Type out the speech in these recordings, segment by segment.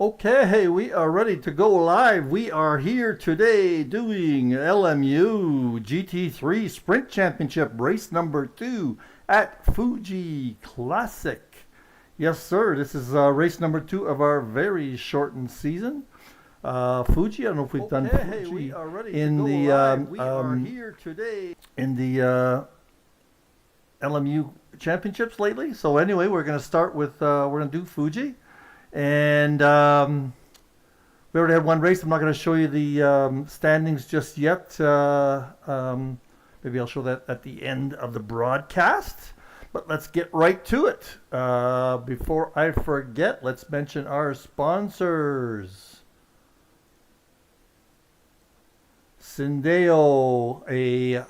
Okay, we are ready to go live. We are here today doing LMU GT3 Sprint Championship race number 2 at Fuji Classic. Yes, sir, this is race number 2 of our very shortened season. Fuji, I don't know if we've done Fuji we are ready in to go the live. We are here today in the LMU championships lately. So anyway, we're going to start with we're going to do Fuji. And we already had one race. I'm not going to show you the standings just yet. Maybe I'll show that at the end of the broadcast. But let's get right to it. Before I forget, let's mention our sponsors. Syndeo, a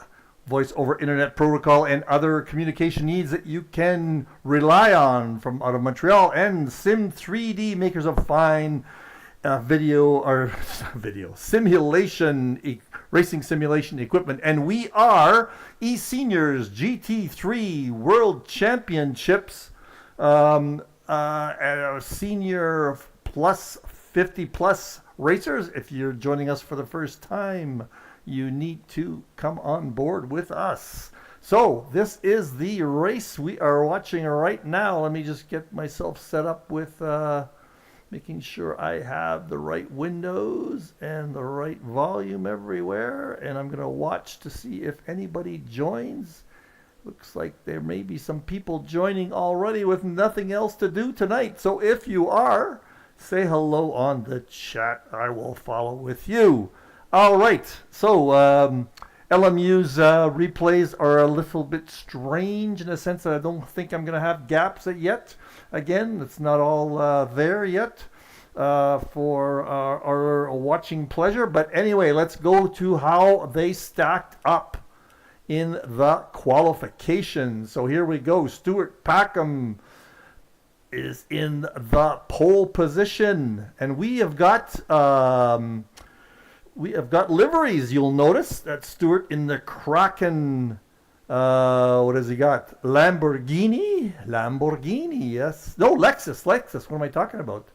voice over internet protocol and other communication needs that you can rely on from out of Montreal, and Sim 3D, makers of fine racing simulation equipment. And we are eSeniors GT3 World Championships, senior plus 50 plus racers. If you're joining us for the first time, you need to come on board with us. So this is the race we are watching right now. Let me just get myself set up with making sure I have the right windows and the right volume everywhere. And I'm going to watch to see if anybody joins. Looks like there may be some people joining already with nothing else to do tonight. So if you are, say hello on the chat. I will follow with you. All right, so LMU's replays are a little bit strange in the sense that I don't think I'm going to have gaps yet. Again, it's not all there yet for our watching pleasure. But anyway, let's go to how they stacked up in the qualifications. So here we go. Stuart Packham is in the pole position, and we have got liveries. You'll notice that Stuart in the Kraken, what has he got? Lamborghini, yes. No, Lexus. What am I talking about?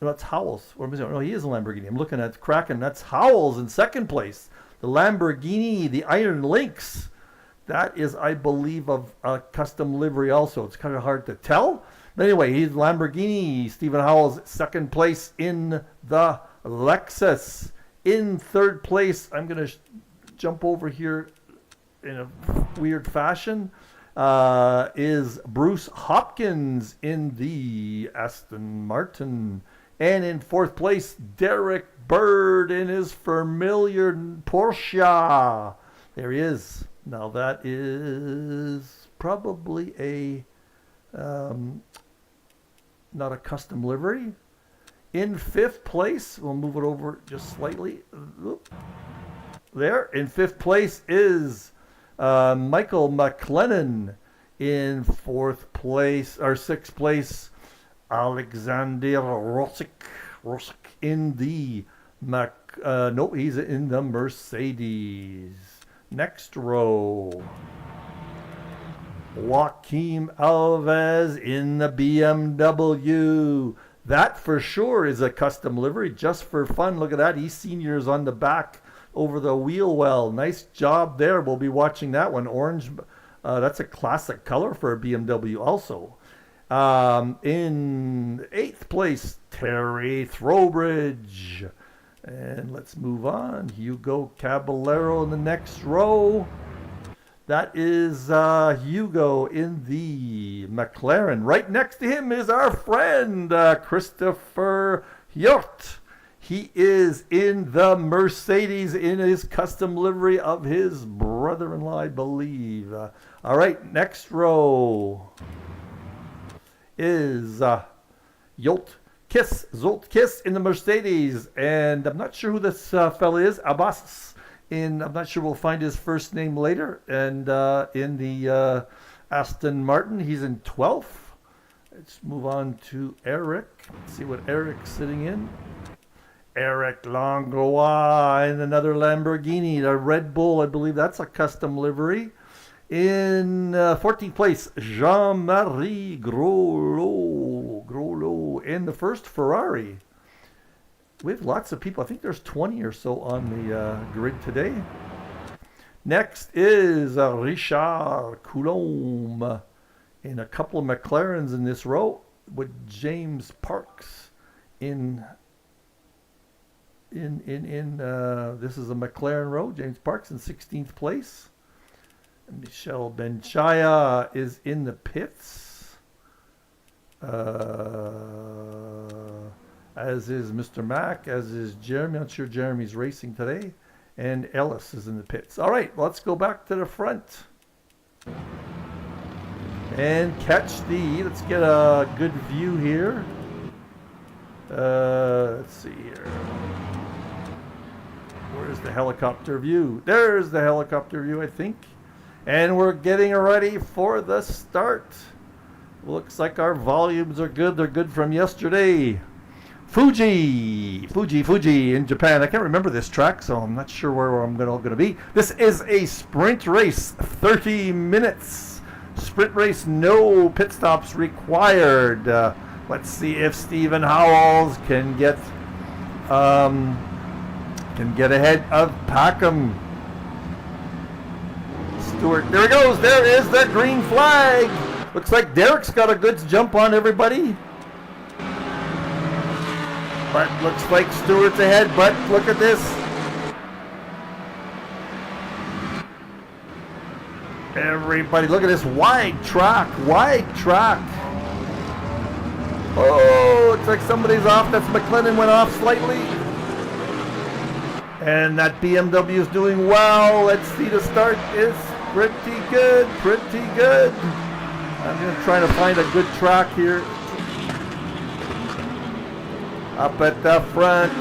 No, that's Howells. No, he is a Lamborghini. I'm looking at Kraken. That's Howells in second place. The Lamborghini, the Iron Lynx. That is, I believe, of a custom livery also. It's kind of hard to tell. But anyway, he's Lamborghini. Stephen Howells, second place in the Lexus. In third place, I'm going to jump over here in a weird fashion, is Bruce Hopkins in the Aston Martin. And in fourth place, Derek Bird in his familiar Porsche. There he is. Now that is probably a not a custom livery. In fifth place, we'll move it over just slightly. There, in fifth place is Michael McLennan. In fourth place, or sixth place, Alexander Rosick in the he's in the Mercedes. Next row, Joaquim Alves in the BMW. That for sure is a custom livery, just for fun. Look at that, eSeniors on the back over the wheel well. Nice job there. We'll be watching that one. Orange, that's a classic color for a BMW also. In eighth place, Terry Throwbridge. And let's move on. Hugo Caballero in the next row. That is Hugo in the McLaren. Right next to him is our friend Christopher Hjort. He is in the Mercedes in his custom livery of his brother-in-law, I believe. All right, next row is Zolt Kiss in the Mercedes. And I'm not sure who this fella is. Abbas. I'm not sure we'll find his first name later. And in the Aston Martin, he's in 12th. Let's move on to Eric. Let's see what Eric's sitting in. Eric Langlois in another Lamborghini, the Red Bull. I believe that's a custom livery. In 14th place, Jean-Marie Groslo in the first Ferrari. We have lots of people. I think there's 20 or so on the grid today. Next is Richard Coulombe in a couple of McLarens in this row with James Parks in this is a McLaren row. James Parks in 16th place. Michel Benchaya is in the pits, as is Mr. Mack, as is Jeremy. I'm not sure Jeremy's racing today. And Ellis is in the pits. All right, let's go back to the front and let's get a good view here. Let's see here. Where's the helicopter view? There's the helicopter view, I think. And we're getting ready for the start. Looks like our volumes are good. They're good from yesterday. Fuji in Japan. I can't remember this track, so I'm not sure where I'm going to be. This is a sprint race, 30 minutes. Sprint race, no pit stops required. Let's see if Stephen Howells can get ahead of Packham. Stewart, there he goes. There is the green flag. Looks like Derek's got a good jump on everybody. But looks like Stewart's ahead, but look at this. Everybody, look at this wide track. Oh, it's like somebody's off. That's McLennan went off slightly. And that BMW is doing well. Let's see, the start is pretty good. I'm going to try to find a good track here. Up at the front.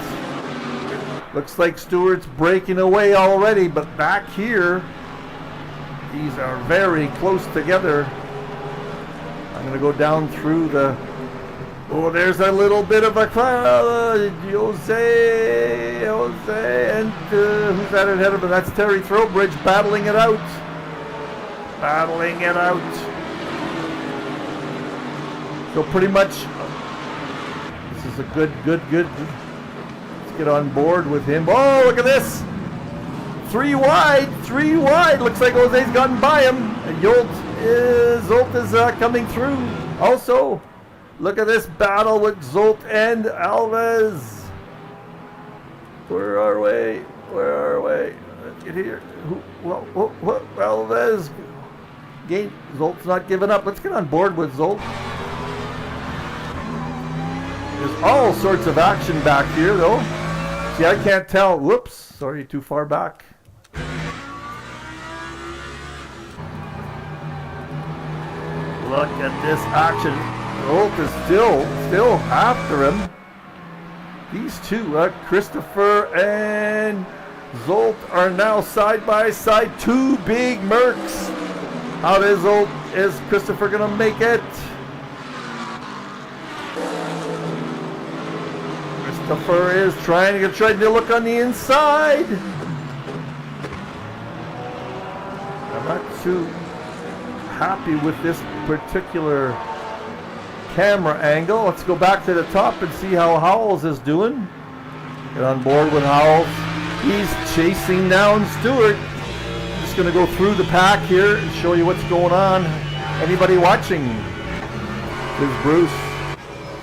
Looks like Stewart's breaking away already, but back here, these are very close together. I'm going to go down through the... Oh, there's a little bit of a cloud. Jose, and who's that ahead of him? That's Terry Throwbridge battling it out. So pretty much, this is a good. Let's get on board with him. Oh, look at this. Three wide. Looks like Jose's gotten by him. And Zolt is coming through. Also, look at this battle with Zolt and Alves. Where are we? Let's get here. Alves. Zolt's not giving up. Let's get on board with Zolt. There's all sorts of action back here, though. See, I can't tell. Whoops. Sorry, too far back. Look at this action. Zolt is still after him. These two, Christopher and Zolt, are now side by side. Two big Mercs. How is Christopher going to make it? Christopher is trying to look on the inside. I'm not too happy with this particular camera angle. Let's go back to the top and see how Howells is doing. Get on board with Howells. He's chasing down Stewart. Just going to go through the pack here and show you what's going on. Anybody watching? There's Bruce,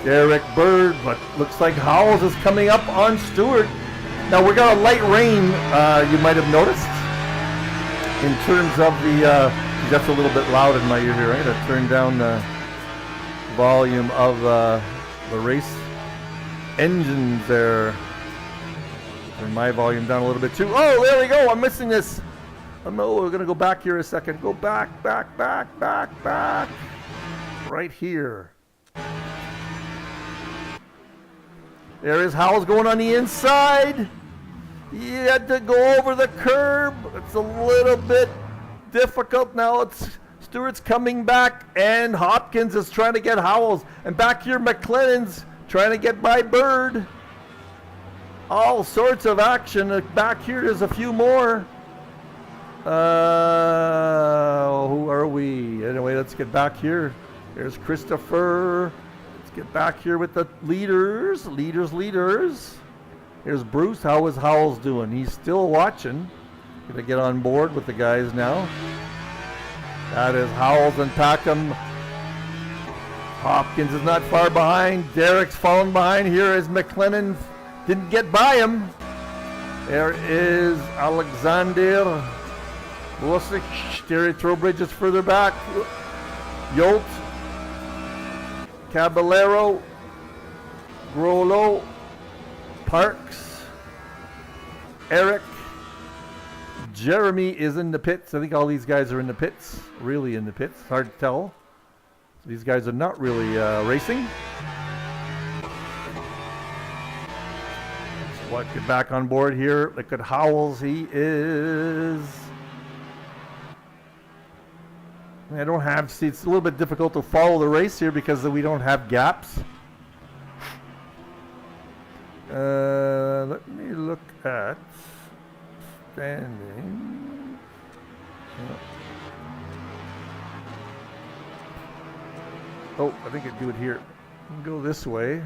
Derek Bird, but looks like Howells is coming up on Stewart. Now we got a light rain, you might have noticed, in terms of the, that's a little bit loud in my ear here. I'm going to turn down the volume of the race engines there. Turn my volume down a little bit too. Oh, there we go. I'm missing this. Oh no, we're going to go back here a second. Go back. Right here. There is Howells going on the inside. He had to go over the curb. It's a little bit difficult now. Stewart's coming back, and Hopkins is trying to get Howells. And back here, McLennan's trying to get by Bird. All sorts of action. Back here, there's a few more. Who are we? Anyway, let's get back here. There's Christopher. Let's get back here with the leaders. Here's Bruce. How is Howells doing? He's still watching. Gonna get on board with the guys now. That is Howells and Packham. Hopkins is not far behind. Derek's falling behind. Here is McLennan. Didn't get by him. There is Alexander Vucic. Terry Trowbridge is further back. Yolt. Caballero. Grollo. Parks. Eric. Jeremy is in the pits. I think all these guys are in the pits. Really in the pits. Hard to tell. These guys are not really racing. What, get back on board here. Look at Howells. He is... I don't have... See, it's a little bit difficult to follow the race here because we don't have gaps. Let me look at... Standing. Oh, I think I'd do it here. Go this way.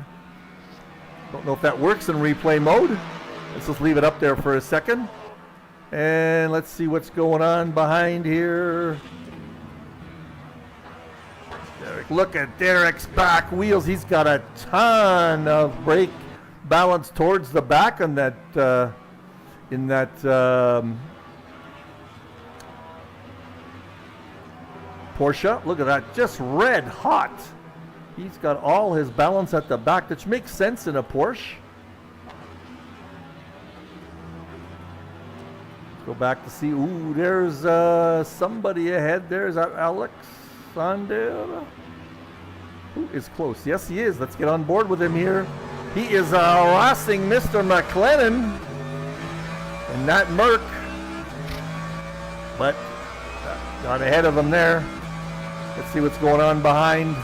Don't know if that works in replay mode. Let's just leave it up there for a second. And let's see what's going on behind here. Derek, look at Derek's back wheels. He's got a ton of brake balance towards the back on that in that Porsche. Look at that, just red hot. He's got all his balance at the back, which makes sense in a Porsche. Let's go back to see. Ooh, there's somebody ahead. There's Alexander. Who is close? Yes, he is. Let's get on board with him here. He is harassing Mr. McLennan and that Merc, but got ahead of him there. Let's see what's going on behind.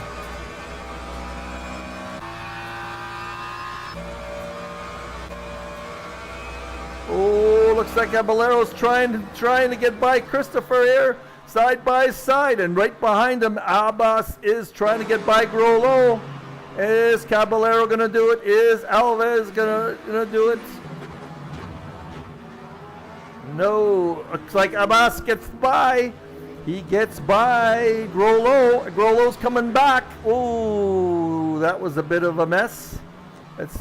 Oh, looks like Caballero's trying to get by Christopher here, side by side, and right behind him, Abbas is trying to get by Grollo. Is Caballero gonna do it? Is Alves gonna do it? No, looks like Abbas gets by. He gets by Grollo. Grollo's coming back. Oh, that was a bit of a mess. Let's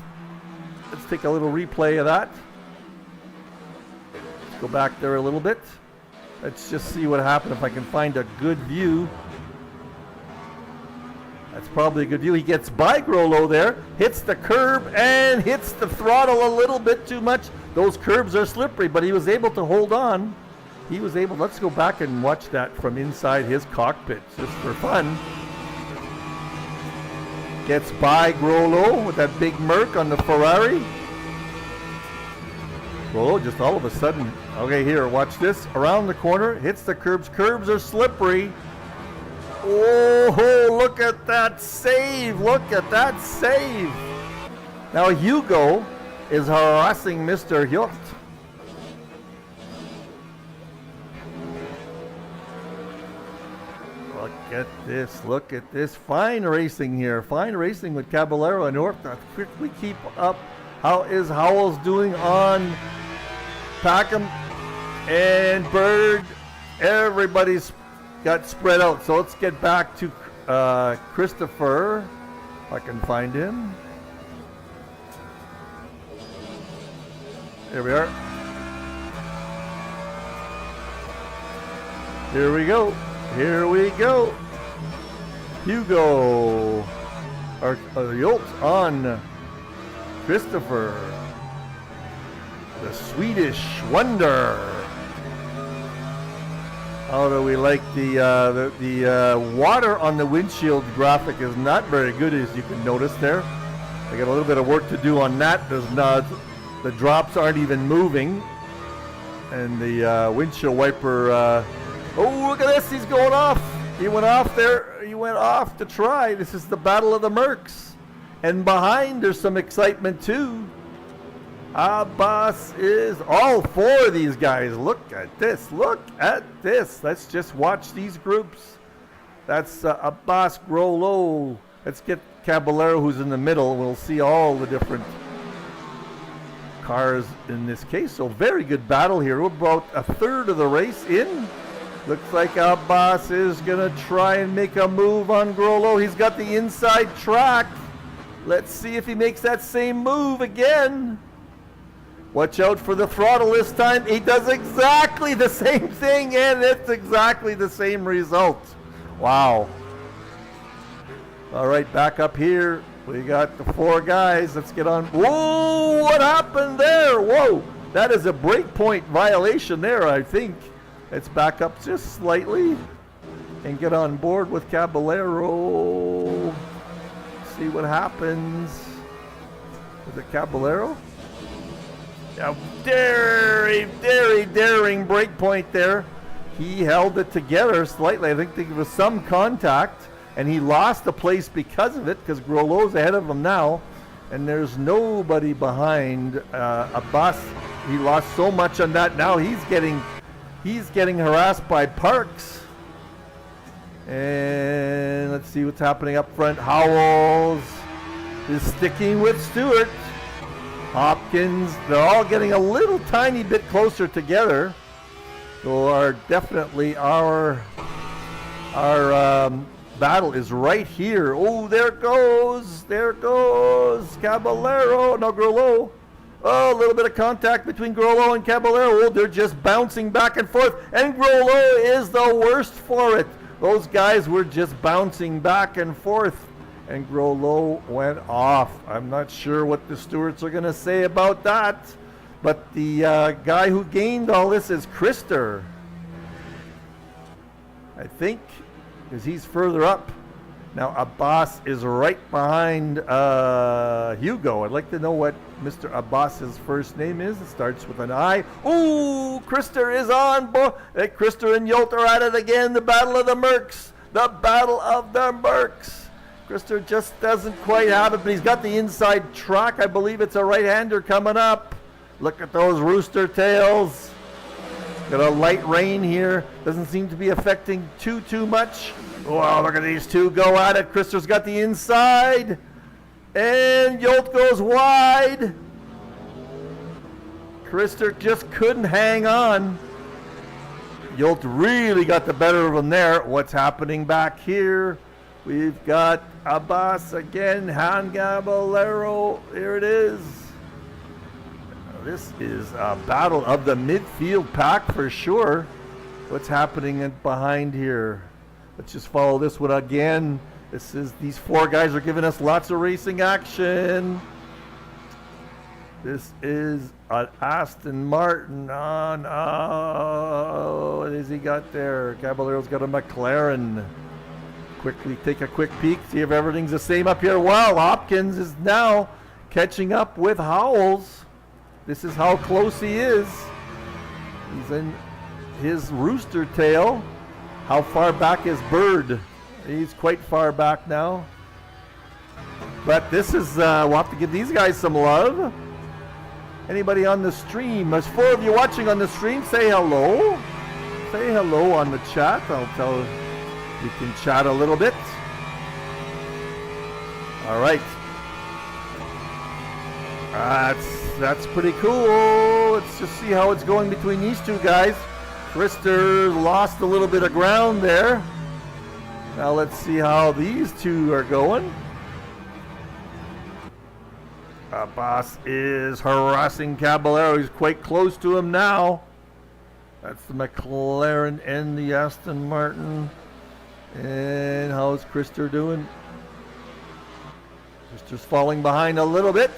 take a little replay of that. Let's go back there a little bit. Let's just see what happened if I can find a good view. That's probably a good view. He gets by Grollo there, hits the curb and hits the throttle a little bit too much. Those curbs are slippery, but he was able to hold on. He was able, let's go back and watch that from inside his cockpit, just for fun. Gets by Grollo with that big Merc on the Ferrari. Grollo just all of a sudden, okay, here, watch this. Around the corner, hits the curbs. Curbs are slippery. Oh, look at that save. Look at that save. Now Hugo is harassing Mr. Hjort. Look at this. Fine racing here. Fine racing with Caballero and Hjort. Quickly keep up. How is Howells doing on Packham and Bird? Everybody's got spread out. So let's get back to Christopher, if I can find him. There we are. Here we go. Here we go. Hugo. Hjort on Christopher. The Swedish Wonder. How do we like the water on the windshield graphic is not very good, as you can notice there. I got a little bit of work to do on that. There's not, the drops aren't even moving, and the windshield wiper. Oh, look at this! He's going off. He went off there. He went off to try. This is the battle of the Mercs, and behind there's some excitement too. Abbas is all four of these guys. Look at this. Look at this. Let's just watch these groups. That's Abbas, Grollo. Let's get Caballero, who's in the middle. We'll see all the different cars in this case. So very good battle here. We're about a third of the race in. Looks like Abbas is going to try and make a move on Grollo. He's got the inside track. Let's see if he makes that same move again. Watch out for the throttle this time. He does exactly the same thing, and it's exactly the same result. Wow. All right, back up here. We got the 4 guys. Let's get on. Whoa, what happened there? Whoa, that is a breakpoint violation there, I think. Let's back up just slightly and get on board with Caballero. See what happens. Is it Caballero? A daring breakpoint there. He held it together slightly. I think there was some contact, and he lost the place because of it, because Grollo's ahead of him now, and there's nobody behind Abbas. He lost so much on that. Now he's getting harassed by Parks. And let's see what's happening up front. Howells is sticking with Stewart. Hopkins, they're all getting a little tiny bit closer together. So our battle is right here. Oh, there goes Caballero. No, Grollo. Oh, a little bit of contact between Grollo and Caballero. Oh, they're just bouncing back and forth, and Grollo is the worst for it. Those guys were just bouncing back and forth, and Grollo went off. I'm not sure what the stewards are going to say about that, but the guy who gained all this is Krister, I think, because he's further up. Now Abbas is right behind Hugo. I'd like to know what Mr. Abbas's first name is. It starts with an I. Ooh, Krister is on board. Krister and Yolt are at it again. The battle of the Mercs. The battle of the Mercs. Krister just doesn't quite have it, but he's got the inside track. I believe it's a right-hander coming up. Look at those rooster tails. Got a light rain here. Doesn't seem to be affecting too much. Wow, look at these two go at it. Krister's got the inside. And Yolt goes wide. Krister just couldn't hang on. Yolt really got the better of him there. What's happening back here? We've got Abbas again. Han Caballero. Here it is. This is a battle of the midfield pack for sure. What's happening behind here? Let's just follow this one again. These 4 guys are giving us lots of racing action. This is an Aston Martin. Oh no, what has he got there? Caballero's got a McLaren. Quickly take a quick peek, see if everything's the same up here. Wow, Hopkins is now catching up with Howells. This is how close he is. He's in his rooster tail. How far back is Bird? He's quite far back now. But this is, we'll have to give these guys some love. Anybody on the stream? There's 4 of you watching on the stream. Say hello. Say hello on the chat. I'll tell you can chat a little bit. All right. That's pretty cool. Let's just see how it's going between these 2 guys. Krister lost a little bit of ground there. Now let's see how these 2 are going. Abbas is harassing Caballero. He's quite close to him now. That's the McLaren and the Aston Martin. And how's Krister doing? Krister's falling behind a little bit.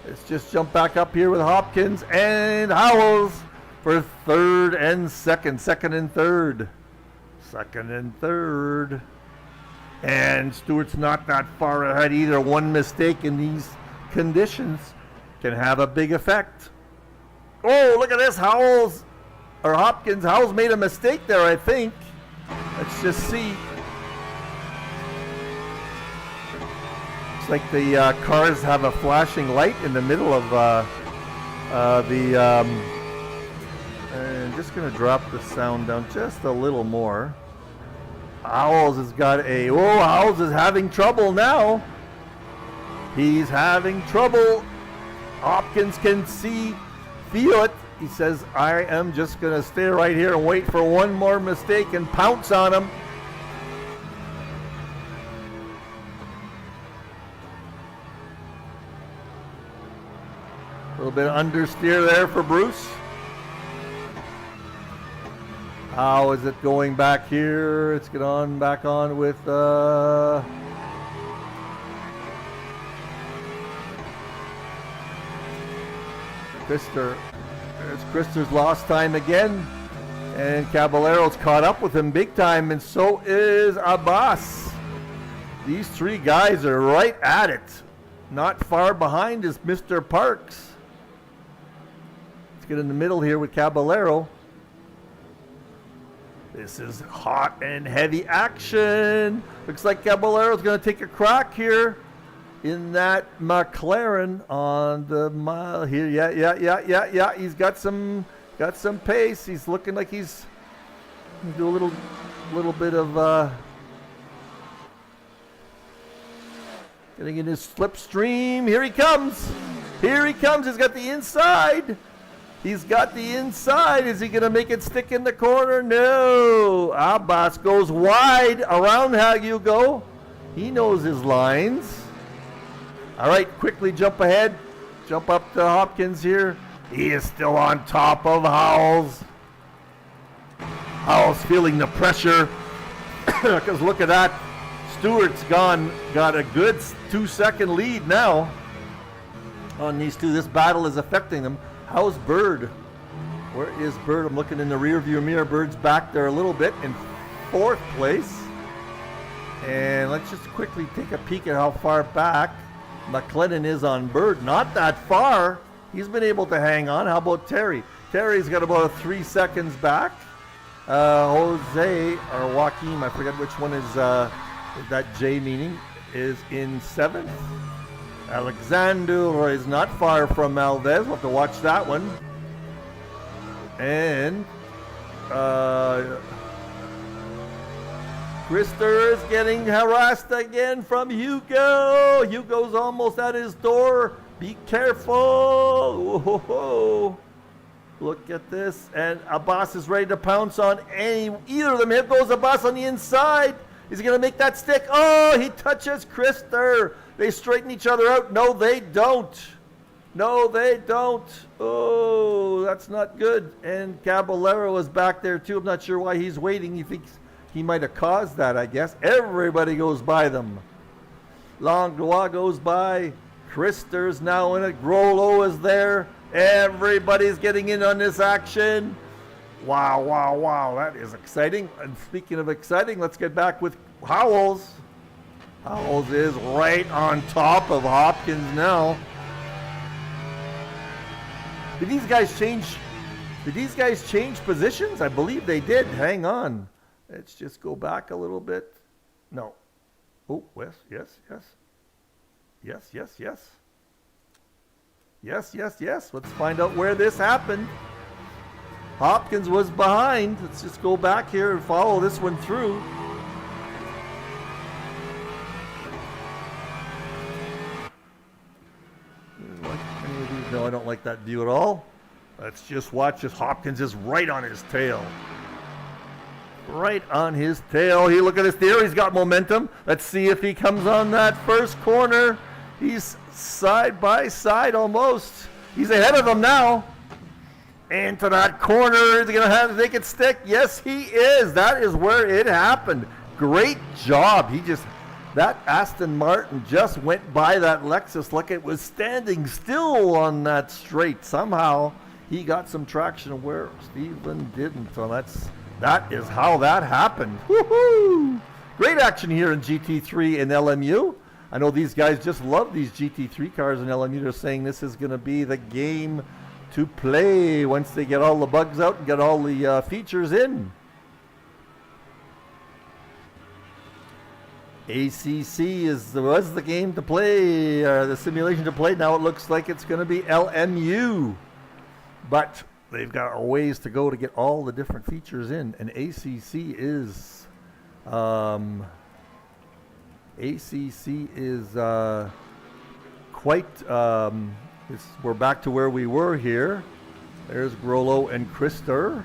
Let's just jump back up here with Hopkins and Howells for third and second. Second and third. And Stewart's not that far ahead either. One mistake in these conditions can have a big effect. Oh, look at this. Howells made a mistake there, I think. Let's just see. Looks like the cars have a flashing light in the middle of and just going to drop the sound down just a little more. Howells has got Howells is having trouble now. He's having trouble. Hopkins can feel it. He says, I am just going to stay right here and wait for one more mistake and pounce on him. A little bit of understeer there for Bruce. How is it going back here? It's get on back on with Krister. There's Krister's lost time again. And Caballero's caught up with him big time, and so is Abbas. These three guys are right at it. Not far behind is Mr. Parks. Let's get in the middle here with Caballero. This is hot and heavy action. Looks like Caballero's going to take a crack here in that McLaren on the mile here. Yeah. He's got some pace. He's looking like he's do a little bit of getting in his slipstream. Here he comes. He's got the inside. Is he going to make it stick in the corner? No. Abbas goes wide around Hugo. He knows his lines. All right, quickly jump ahead. Jump up to Hopkins here. He is still on top of Howells. Howells feeling the pressure. Because look at that. Stewart's got a good 2-second lead now on these two. This battle is affecting them. How's Bird? Where is Bird? I'm looking in the rear view mirror. Bird's back there a little bit in 4th place. And let's just quickly take a peek at how far back McLennan is on Bird. Not that far. He's been able to hang on. How about Terry? Terry's got about 3 seconds back. Jose or Joaquin, I forget which one is that J meaning, is in 7th. Alexander is not far from Alves. We'll have to watch that one. And Krister is getting harassed again from Hugo. Hugo's almost at his door. Be careful. Whoa. Look at this. And Abbas is ready to pounce on either of them. Here goes Abbas on the inside. Is he going to make that stick? Oh, he touches Krister. They straighten each other out. No, they don't. Oh, that's not good. And Caballero is back there too. I'm not sure why he's waiting. He thinks he might have caused that, I guess. Everybody goes by them. Langlois goes by. Krister's now in it. Grollo is there. Everybody's getting in on this action. Wow. That is exciting. And speaking of exciting, let's get back with Howells. Howells is right on top of Hopkins now. Did these guys change positions? I believe they did. Hang on. Let's just go back a little bit. No. Oh, yes. Yes. Let's find out where this happened. Hopkins was behind. Let's just go back here and follow this one through. No, I don't like that view at all. Let's just watch as Hopkins is right on his tail. Hey, look at this there. He's got momentum. Let's see if he comes on that first corner. He's side by side almost. He's ahead of him now. Into that corner. Is he going to have to make it stick? Yes, he is. That is where it happened. Great job. That Aston Martin just went by that Lexus like it was standing still on that straight. Somehow he got some traction where Stephen didn't. So that is how that happened. Woohoo! Great action here in GT3 and LMU. I know these guys just love these GT3 cars in LMU. They're saying this is going to be the game to play once they get all the bugs out and get all the features in. ACC was the game to play, the simulation to play. Now it looks like it's going to be LMU. But they've got a ways to go to get all the different features in. And ACC is quite, we're back to where we were here. There's Grollo and Krister.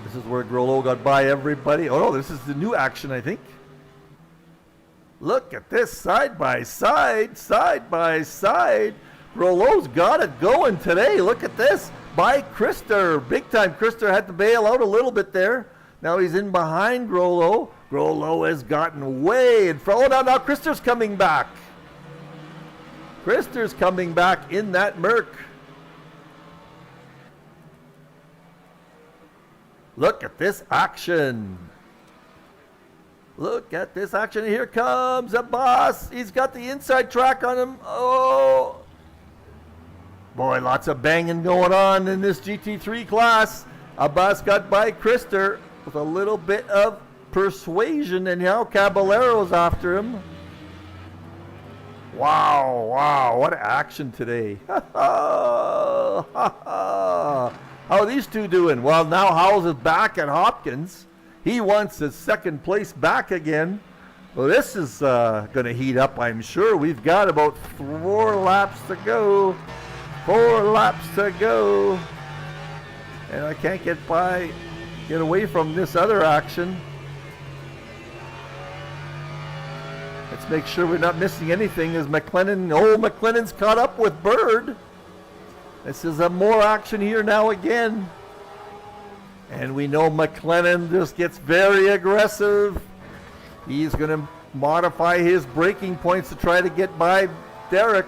This is where Grollo got by everybody. Oh no, this is the new action, I think. Look at this, side by side, side by side. Grollo's got it going today. Look at this, by Krister. Big time. Krister had to bail out a little bit there. Now he's in behind Grollo. Grollo has gotten way in front. Oh, now Krister's coming back. Krister's coming back in that Merc. Look at this action. Look at this action. Here comes Abbas. He's got the inside track on him. Oh. Boy, lots of banging going on in this GT3 class. Abbas got by Krister with a little bit of persuasion, and now Caballero's after him. Wow, wow, what action today. How are these two doing? Well, now Howells is back at Hopkins. He wants his second place back again. Well, this is going to heat up, I'm sure. We've got about 4 laps to go. 4 laps to go. And I can't get away from this other action. Let's make sure we're not missing anything as McLennan's caught up with Bird. This is more action here now again. And we know McLennan just gets very aggressive. He's going to modify his braking points to try to get by Derek.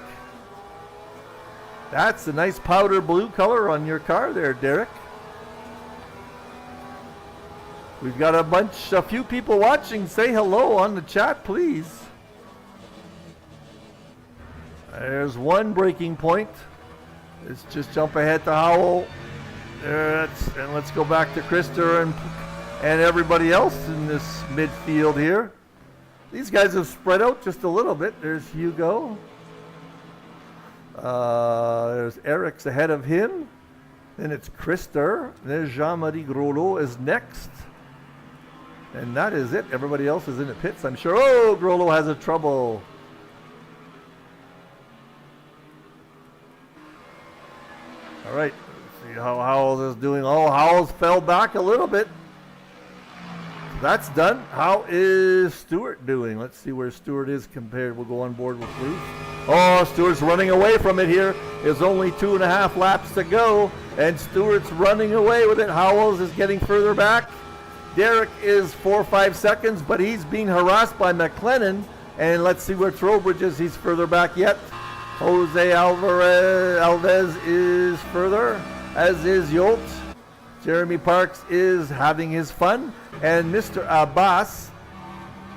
That's a nice powder blue color on your car there, Derek. We've got a few people watching. Say hello on the chat, please. There's one braking point. Let's just jump ahead to Howell. And let's go back to Krister and everybody else in this midfield here. These guys have spread out just a little bit. There's Hugo. There's Eric's ahead of him. Then it's Krister. There's Jean-Marie Grollo is next. And that is it. Everybody else is in the pits, I'm sure. Oh, Grollo has a trouble. All right. See how Howells is doing. Oh, Howells fell back a little bit. That's done. How is Stewart doing? Let's see where Stewart is compared. We'll go on board with Bruce. Oh, Stewart's running away from it here. There's only 2.5 laps to go, and Stewart's running away with it. Howells is getting further back. Derek is 4 or 5 seconds, but he's being harassed by McLennan. And let's see where Trowbridge is. He's further back yet. Jose Alves is further, as is Yolt. Jeremy Parks is having his fun. And Mr. Abbas,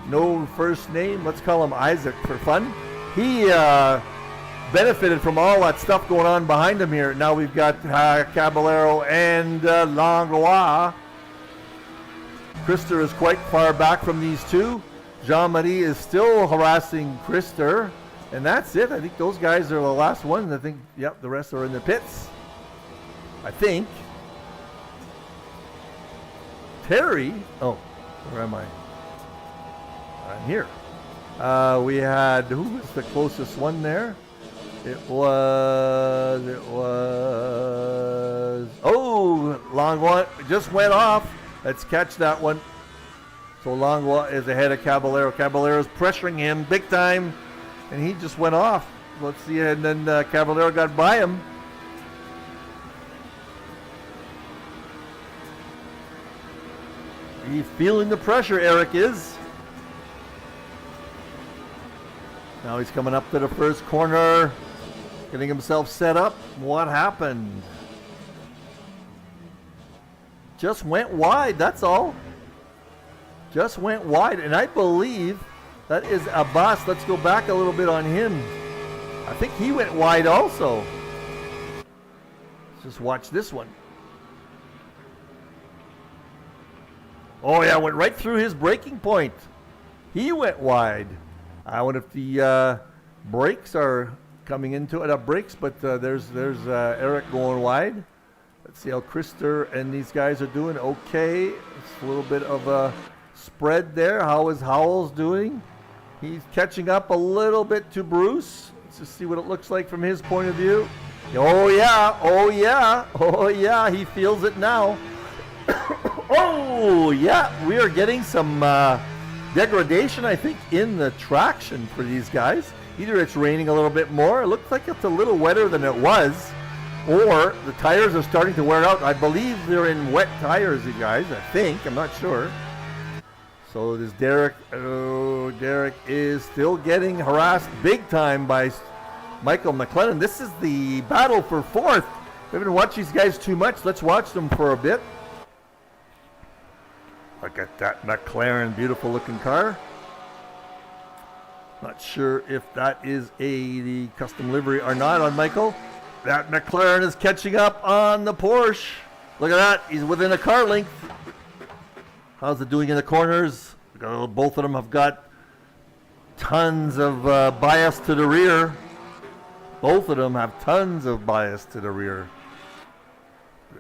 no first name, let's call him Isaac for fun. He benefited from all that stuff going on behind him here. Now we've got Caballero and Langlois. Krister is quite far back from these two. Jean-Marie is still harassing Krister. And that's it. I think those guys are the last ones. I think, yep, the rest are in the pits. I think. Terry. Oh, where am I? I'm here. We had, who was the closest one there? It was, oh, Langlois just went off. Let's catch that one. So Langlois is ahead of Caballero. Caballero's pressuring him big time, and he just went off. Let's see, and then Caballero got by him. He's feeling the pressure, Eric is. Now he's coming up to the first corner, getting himself set up. What happened? Just went wide, that's all. Just went wide, and I believe that is Abbas. Let's go back a little bit on him. I think he went wide also. Let's just watch this one. Oh yeah, went right through his braking point. He went wide. I wonder if the brakes are coming into it. Brakes, but there's Eric going wide. Let's see how Krister and these guys are doing. Okay, it's a little bit of a spread there. How is Howells doing? He's catching up a little bit to Bruce. Let's just see what it looks like from his point of view. Oh yeah, oh yeah, oh yeah, he feels it now. Oh yeah, we are getting some degradation, I think, in the traction for these guys. Either it's raining a little bit more, it looks like it's a little wetter than it was, or the tires are starting to wear out. I believe they're in wet tires, you guys, I think, I'm not sure. So this Derek, oh, Derek is still getting harassed big time by Michael McLennan. This is the battle for fourth. We haven't watched these guys too much. Let's watch them for a bit. Look at that McLaren, beautiful looking car. Not sure if that is the custom livery or not on Michael. That McLaren is catching up on the Porsche. Look at that, he's within a car length. How's it doing in the corners? Both of them have got tons of bias to the rear. Both of them have tons of bias to the rear.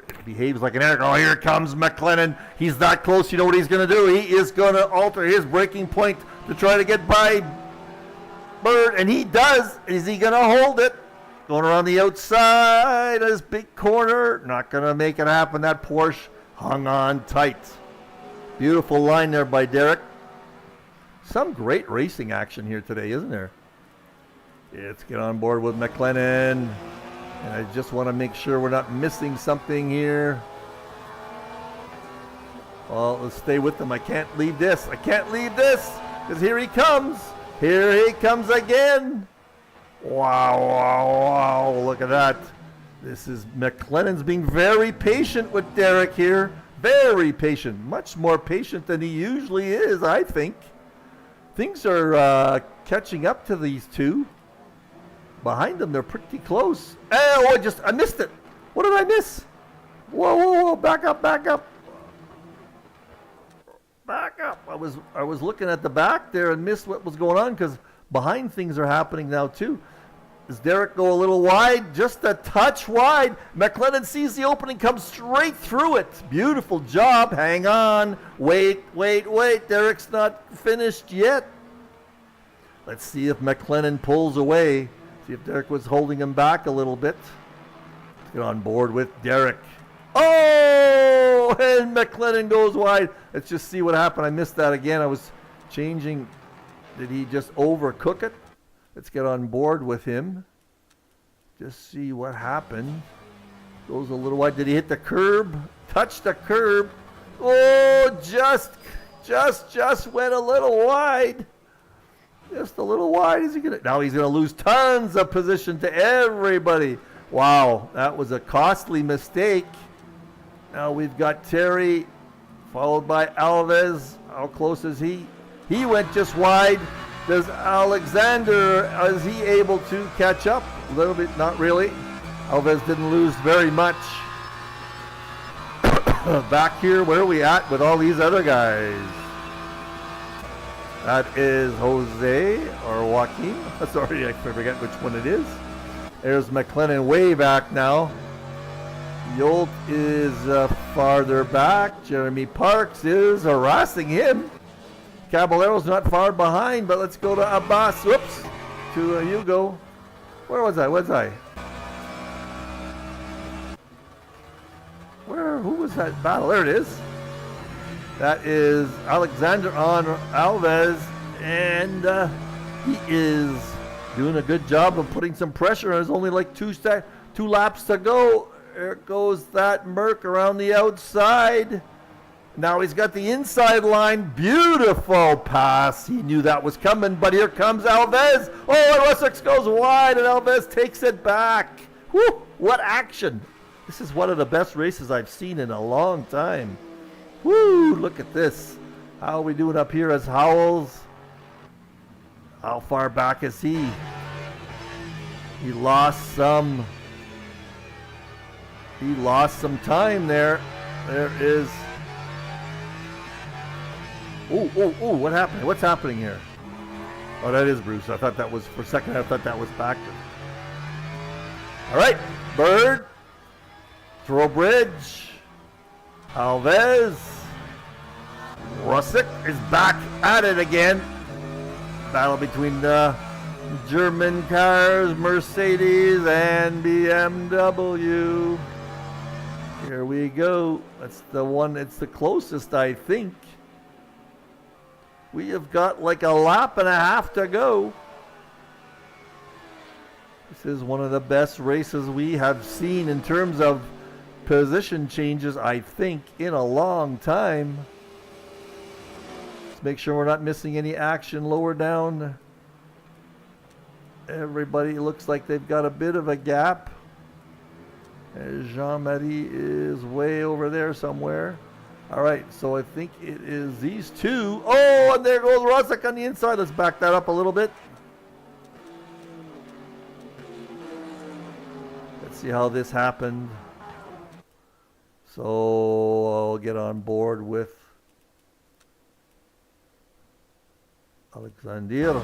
It behaves like an air. Oh, here comes McLennan. He's that close. You know what he's going to do? He is going to alter his braking point to try to get by Bird, and he does. Is he going to hold it? Going around the outside of this big corner. Not going to make it happen. That Porsche hung on tight. Beautiful line there by Derek. Some great racing action here today, isn't there? Let's get on board with McLennan. And I just want to make sure we're not missing something here. Well, let's stay with them. I can't leave this. I can't leave this. Because here he comes. Here he comes again. Wow, wow, wow. Look at that. This is McLennan's being very patient with Derek here. Very patient. Much more patient than he usually is, I think. Things are catching up to these two. Behind them, they're pretty close. Oh, I missed it. What did I miss? Whoa, whoa, whoa, back up, back up. Back up. I was looking at the back there and missed what was going on because behind things are happening now too. Does Derek go a little wide? Just a touch wide. McLennan sees the opening, comes straight through it. Beautiful job. Hang on. Wait, wait, wait. Derek's not finished yet. Let's see if McLennan pulls away. See if Derek was holding him back a little bit. Let's get on board with Derek. Oh, and McLennan goes wide. Let's just see what happened. I missed that again. I was changing. Did he just overcook it? Let's get on board with him. Just see what happened. Goes a little wide. Did he hit the curb? Touch the curb. Oh, just went a little wide. Just a little wide. Now he's gonna lose tons of position to everybody. Wow, that was a costly mistake. Now we've got Terry, followed by Alves. How close is he? He went just wide. Does Alexander, is he able to catch up? A little bit, not really. Alves didn't lose very much. Back here, where are we at with all these other guys? That is Jose or Joaquin. Sorry, I forget which one it is. There's McLennan way back now. Yolt is farther back. Jeremy Parks is harassing him. Caballero's not far behind, but let's go to Abbas. Whoops. To Hugo. Where was I? Who was that battle? There it is. That is Alexander on Alves, and he is doing a good job of putting some pressure. There's only like two laps to go. There goes that Merc around the outside. Now he's got the inside line. Beautiful pass. He knew that was coming, but here comes Alves. Oh, and Wessex goes wide, and Alves takes it back. Whew, what action. This is one of the best races I've seen in a long time. Woo, look at this. How are we doing up here as Howells? How far back is he? He lost some time there. There is. Oh, what happened? What's happening here? Oh, that is Bruce. I thought that was, for a second, I thought that was Paxton. All right, Bird. Throwbridge. Alves. Rusick is back at it again. battle between the German cars, Mercedes and BMW. Here we go. That's the one, it's the closest, I think. We have got like a lap and a half to go. This is one of the best races we have seen in terms of position changes, I think, in a long time. Let's make sure we're not missing any action lower down. Everybody looks like they've got a bit of a gap. Jean-Marie is way over there somewhere. All right, so I think it is these two. Oh, and there goes Rosek on the inside. Let's back that up a little bit. Let's see how this happened. So I'll get on board with Alexander.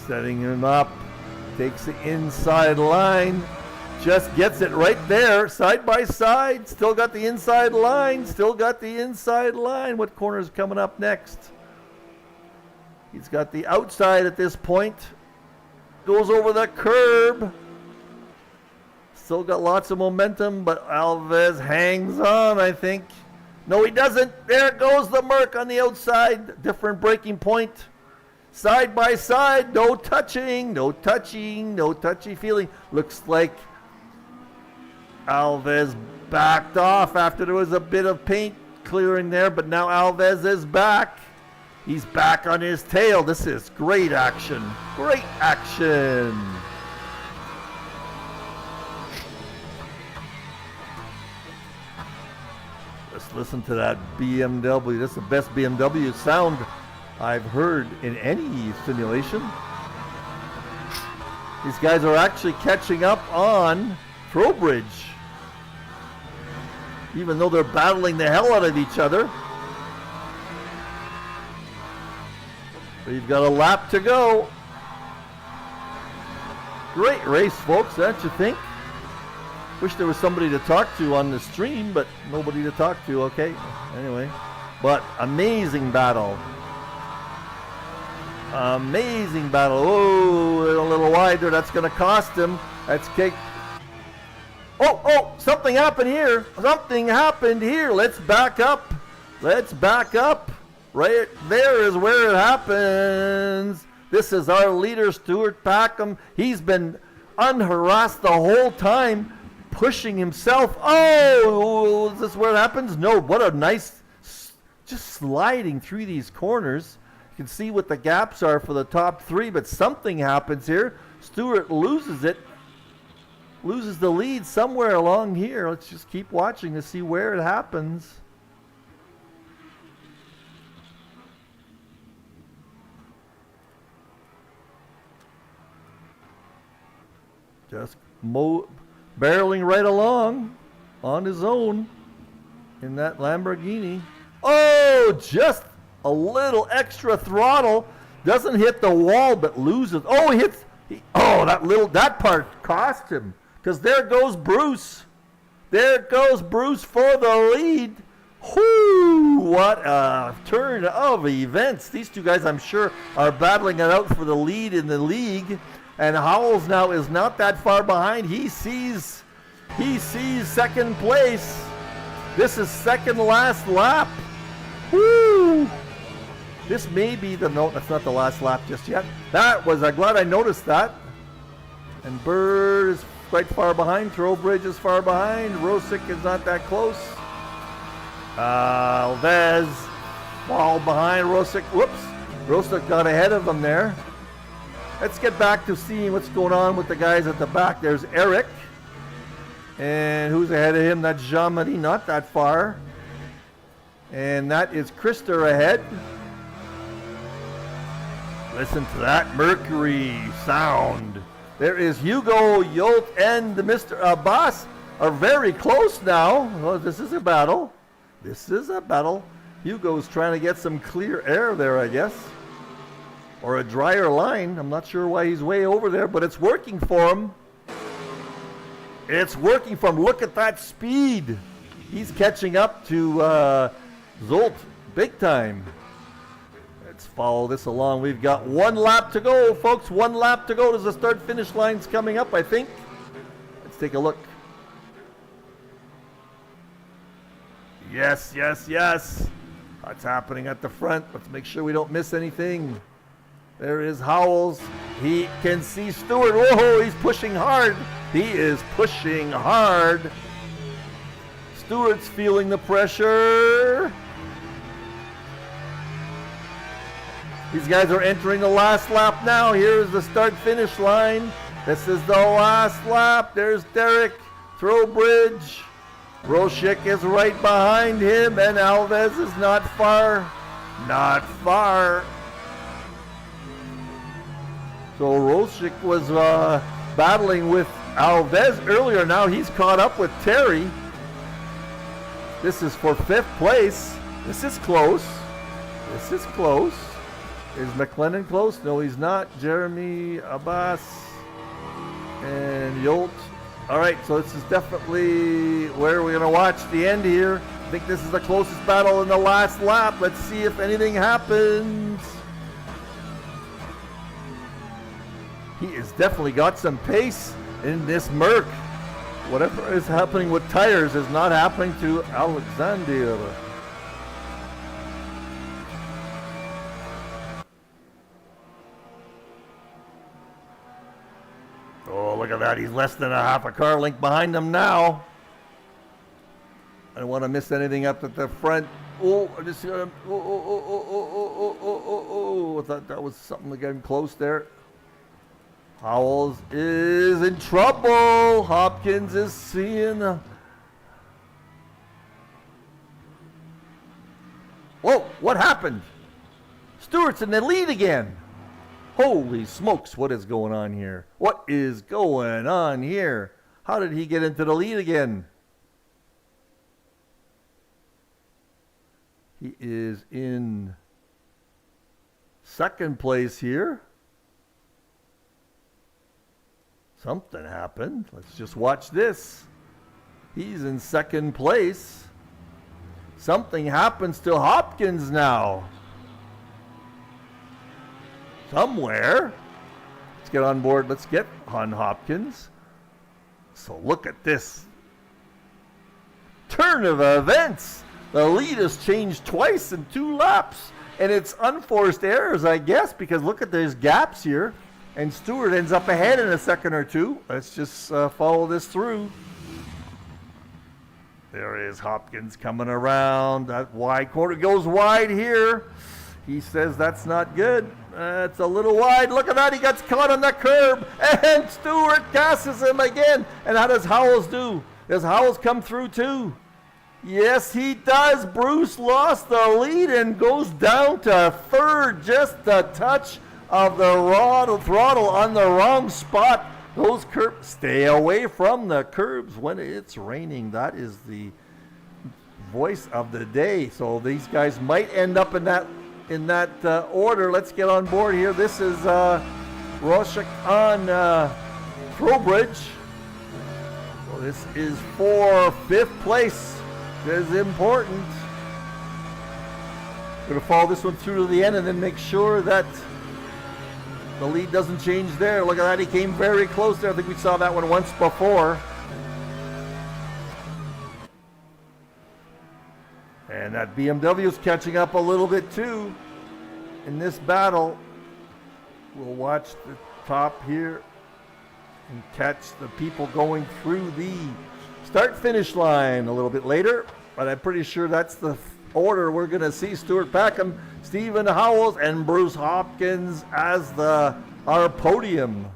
Setting him up. Takes the inside line. Just gets it right there, side by side. Still got the inside line. Still got the inside line. What corner is coming up next? He's got the outside at this point. Goes over the curb. Still got lots of momentum, but Alves hangs on, I think. No, he doesn't. There goes the Merc on the outside. Different braking point. Side by side. No touching. No touching. No touchy feeling. Looks like Alves backed off after there was a bit of paint clearing there, but now Alves is back. He's back on his tail. This is great action. Great action. Let's listen to that BMW. That's the best BMW sound I've heard in any simulation. These guys are actually catching up on Trowbridge, even though they're battling the hell out of each other. We've got a lap to go. Great race, folks, don't you think? Wish there was somebody to talk to on the stream, but nobody to talk to, okay? Anyway, but amazing battle. Amazing battle. Oh, a little wider. That's going to cost him. That's kick. Oh, something happened here. Something happened here. Let's back up. Let's back up. Right there is where it happens. This is our leader, Stuart Packham. He's been unharassed the whole time, pushing himself. Oh, is this where it happens? No, what a nice, just sliding through these corners. You can see what the gaps are for the top three, but something happens here. Stuart loses it. Loses the lead somewhere along here. Let's just keep watching to see where it happens. Just barreling right along on his own in that Lamborghini. Oh, just a little extra throttle. Doesn't hit the wall, but loses. Oh, that part cost him. Because there goes Bruce. There goes Bruce for the lead. Whoo, what a turn of events. These two guys, I'm sure, are battling it out for the lead in the league. And Howells now is not that far behind. He sees second place. This is second last lap. Woo! This may be no, that's not the last lap just yet. I'm glad I noticed that. And Bird is quite far behind. Trowbridge is far behind. Rosick is not that close. Alves, ball behind Rosick. Whoops. Rosick got ahead of him there. Let's get back to seeing what's going on with the guys at the back. There's Eric. And who's ahead of him? That's Jean-Marie, not that far. And that is Krister ahead. Listen to that Mercury sound. There is Hugo, Yolt, and Mr. Abbas are very close now. Oh, this is a battle. This is a battle. Hugo's trying to get some clear air there, I guess. Or a drier line. I'm not sure why he's way over there, but it's working for him. It's working for him. Look at that speed. He's catching up to Zolt big time. Let's follow this along. We've got 1 lap to go, folks. 1 lap to go. Does the start-finish line's coming up, I think. Let's take a look. Yes, yes, yes. What's happening at the front? Let's make sure we don't miss anything. There is Howells. He can see Stewart. Whoa, he's pushing hard. He is pushing hard. Stewart's feeling the pressure. These guys are entering the last lap now. Here's the start-finish line. This is the last lap. There's Derek. Trowbridge. Roshik is right behind him, and Alves is not far. Not far. So Roshik was battling with Alves earlier. Now he's caught up with Terry. This is for 5th place. This is close. This is close. Is McLennan close? No, he's not. Jeremy, Abbas, and Yolt. All right, so this is definitely where we're going to watch the end here. I think this is the closest battle in the last lap. Let's see if anything happens. He has definitely got some pace in this Merc. Whatever is happening with tires is not happening to Alexander. Oh, look at that. He's less than a half a car length behind him now. I don't want to miss anything up at the front. Oh, I just got him. Oh. I thought that was something to get him close there. Howells is in trouble. Hopkins is seeing. Whoa, what happened? Stewart's in the lead again. Holy smokes, what is going on here? What is going on here? How did he get into the lead again? He is in 2nd place here. Something happened. Let's just watch this. He's in 2nd place. Something happens to Hopkins now. Somewhere. Let's get on board. Let's get on Hopkins. So look at this. Turn of events. The lead has changed twice in 2 laps. And it's unforced errors, I guess, because look at these gaps here. And Stewart ends up ahead in a second or two. Let's just follow this through. There is Hopkins coming around. That wide corner goes wide here. He says that's not good. It's a little wide. Look at that. He gets caught on the curb. And Stewart gasses him again. And how does Howells do? Does Howells come through too? Yes, he does. Bruce lost the lead and goes down to 3rd. Just a touch of the throttle on the wrong spot. Those curbs, stay away from the curbs when it's raining. That is the voice of the day. So these guys might end up in that order. Let's get on board here. This is Roshik on Trowbridge. So this is for 5th place. This is important. Going to follow this one through to the end and then make sure that the lead doesn't change there. Look at that. He came very close there. I think we saw that one once before. And that BMW is catching up a little bit too in this battle. We'll watch the top here and catch the people going through the start-finish line a little bit later. But I'm pretty sure that's the order we're going to see. Stuart Packham, Stephen Howells, and Bruce Hopkins as our podium.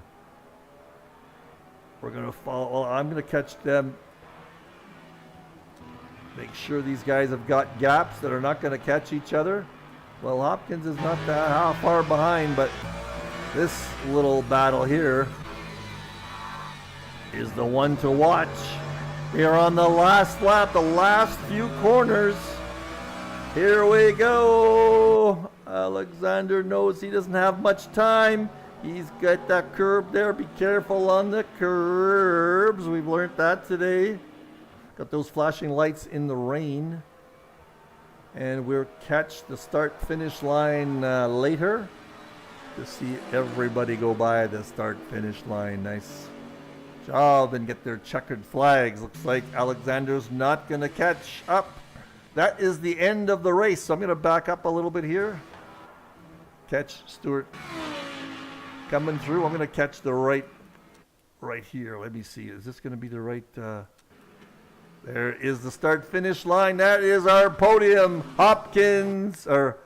We're going to follow. I'm going to catch them. Make sure these guys have got gaps that are not going to catch each other. Well, Hopkins is not that far behind, but this little battle here is the one to watch. We are on the last lap, the last few corners. Here we go. Alexander knows he doesn't have much time. He's got that curb there. Be careful on the curbs. We've learned that today. Got those flashing lights in the rain. And we'll catch the start-finish line later to see everybody go by the start-finish line. Nice job, and get their checkered flags. Looks like Alexander's not going to catch up. That is the end of the race. So I'm going to back up a little bit here. Catch Stewart coming through. I'm going to catch the right here. Let me see. Is this going to be the right? There is the start-finish line. That is our podium. Hopkins, or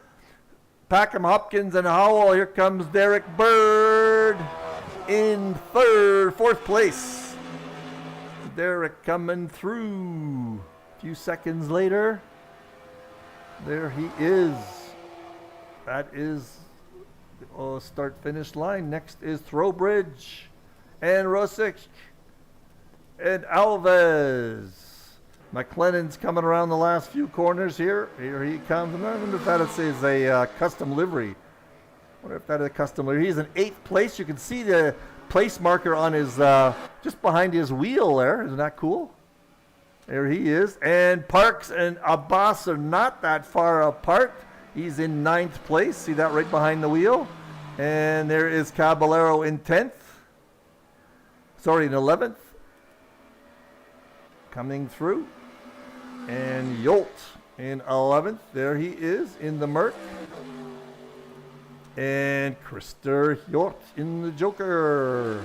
Packham, Hopkins, and Howell. Here comes Derek Bird in fourth place. Derek coming through. A few seconds later, there he is. That is the start-finish line. Next is Throwbridge and Rosick and Alves. McLennan's coming around the last few corners here. Here he comes. I wonder if that is a custom livery. I wonder if that is a custom livery. He's in 8th place. You can see the place marker on his, just behind his wheel there. Isn't that cool? There he is. And Parks and Abbas are not that far apart. He's in 9th place. See that right behind the wheel? And there is Caballero in 10th. Sorry, in 11th. Coming through. And Yolt in 11th. There he is in the Merc. And Christer Hjort in the Joker.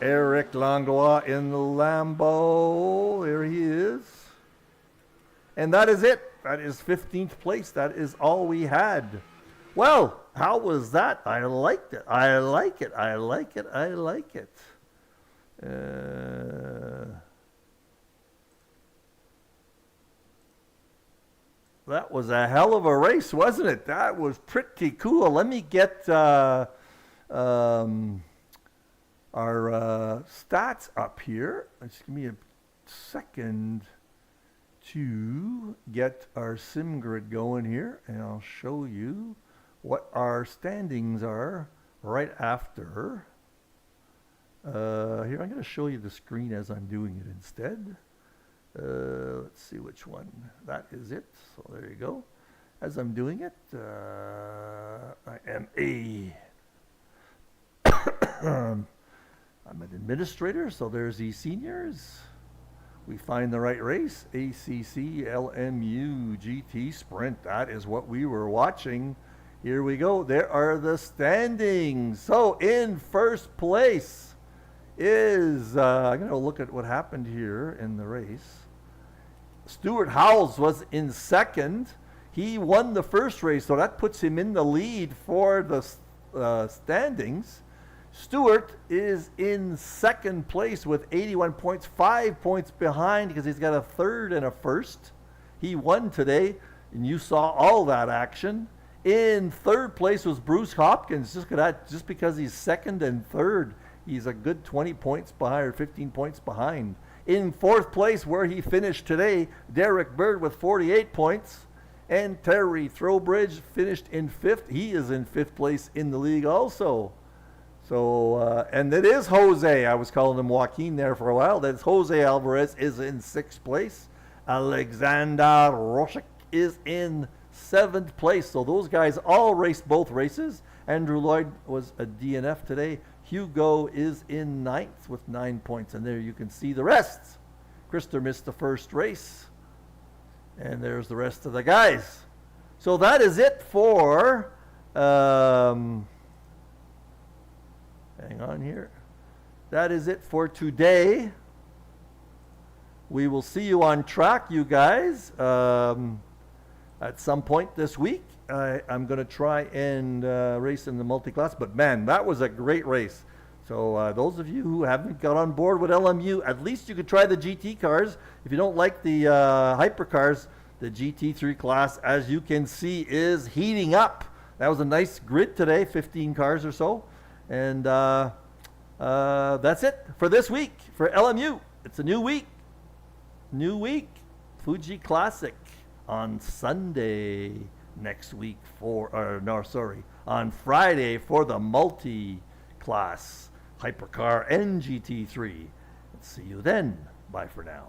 Eric Langlois in the Lambo. There he is. And that is it. That is 15th place. That is all we had. Well, how was that? I liked it. I like it. I like it. I like it. That was a hell of a race, wasn't it? That was pretty cool. Let me get our stats up here. Just give me a second to get our sim grid going here, and I'll show you what our standings are right after. Here, I'm going to show you the screen as I'm doing it instead. Let's see which one. That is it. So there you go. As I'm doing it, I am I'm an administrator, so there's eSeniors. We find the right race, ACC LMU GT Sprint. That is what we were watching. Here we go. There are the standings. So in first place is, I'm going to look at what happened here in the race. Stuart Howells was in second. He won the first race, so that puts him in the lead for the standings. Stewart is in second place with 81 points, 5 points behind because he's got a third and a first. He won today, and you saw all that action. In third place was Bruce Hopkins. Just because he's second and third, he's a good 20 points behind, or 15 points behind. In fourth place, where he finished today, Derek Bird with 48 points. And Terry Throwbridge finished in fifth. He is in fifth place in the league also. So, and it is Jose. I was calling him Joaquin there for a while. That's Jose Alvarez is in sixth place. Alexander Rosick is in seventh place. So those guys all raced both races. Andrew Lloyd was a DNF today. Hugo is in ninth with 9 points. And there you can see the rest. Krister missed the first race. And there's the rest of the guys. So that is it for... hang on here. That is it for today. We will see you on track, you guys, at some point this week. I'm going to try and race in the multi-class. But, man, that was a great race. So those of you who haven't got on board with LMU, at least you could try the GT cars. If you don't like the hypercars, the GT3 class, as you can see, is heating up. That was a nice grid today, 15 cars or so. And that's it for this week for LMU. It's a new week. New week. Fuji Classic on Sunday next week on Friday for the multi-class hypercar and GT3. Let's see you then. Bye for now.